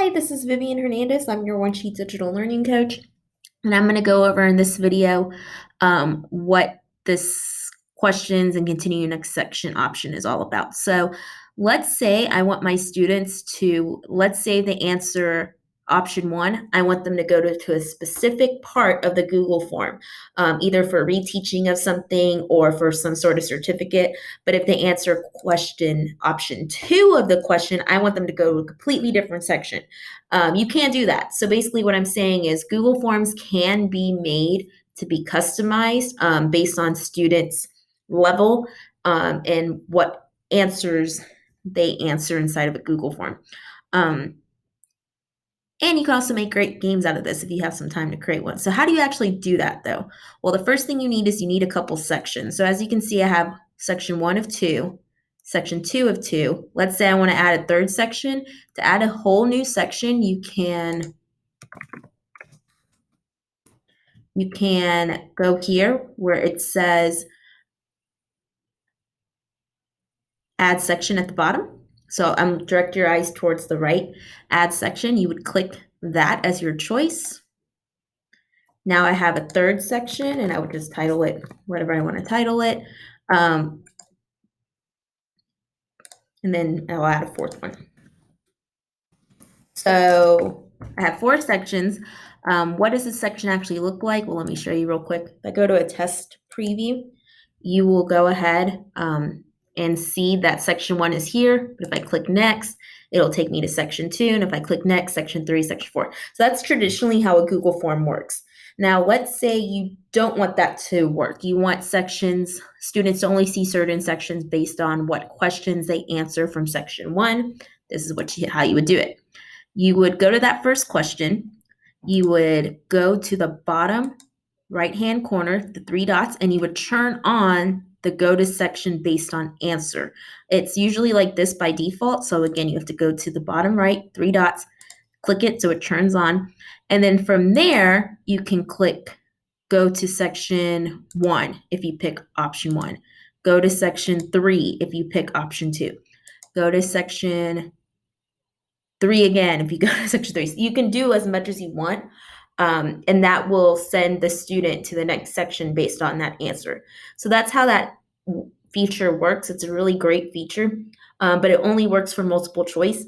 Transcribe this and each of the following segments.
Hi, this is Oliver-Hernandez. I'm your One Sheet Digital Learning Coach, and I'm going to go over in this video what this questions and continue next section option is all about. So let's say I want my students to, let's say they answer option 1. I want them to go to a specific part of the Google form, either for reteaching of something or for some sort of certificate. But if they answer question option 2 of the question, I want them to go to a completely different section. You can't do that. So basically what I'm saying is Google Forms can be made to be customized based on students' level and what answers they answer inside of a Google form. And you can also make great games out of this if you have some time to create one. So how do you actually do that though? Well, the first thing you need is you need a couple sections. So as you can see, I have section 1 of 2, section 2 of 2. Let's say I want to add a third section. To add a whole new section, you can go here where it says add section at the bottom. So direct your eyes towards the right, add section. You would click that as your choice. Now I have a third section and I would just title it whatever I want to title it. And then I'll add a fourth one. So I have 4 sections. What does this section actually look like? Well, let me show you real quick. If I go to a test preview, you will go ahead and see that section 1 is here. But if I click next, it'll take me to section 2. And if I click next, section 3, section 4. So that's traditionally how a Google form works. Now, let's say you don't want that to work. You want students to only see certain sections based on what questions they answer from section 1. This is how you would do it. You would go to that first question. You would go to the bottom right-hand corner, the 3 dots, and you would turn on the go to section based on answer. It's usually like this by default. So again, you have to go to the bottom right, 3 dots, click it so it turns on. And then from there, you can click go to section 1 if you pick option 1. Go to section 3 if you pick option 2. Go to section 3 again if you go to section 3. So you can do as much as you want. And that will send the student to the next section based on that answer. So that's how that feature works. It's a really great feature, but it only works for multiple choice.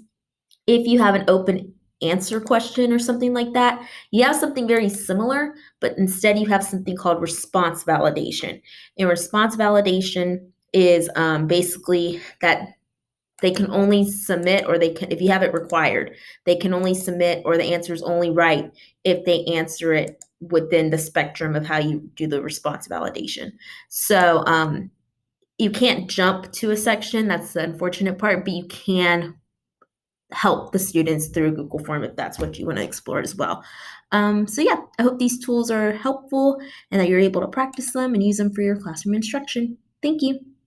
If you have an open answer question or something like that, you have something very similar, but instead you have something called response validation. And response validation is basically that they can only submit, or if you have it required, they can only submit, or the answer is only right if they answer it within the spectrum of how you do the response validation. So you can't jump to a section. That's the unfortunate part, but you can help the students through a Google form if that's what you want to explore as well. So yeah, I hope these tools are helpful and that you're able to practice them and use them for your classroom instruction. Thank you.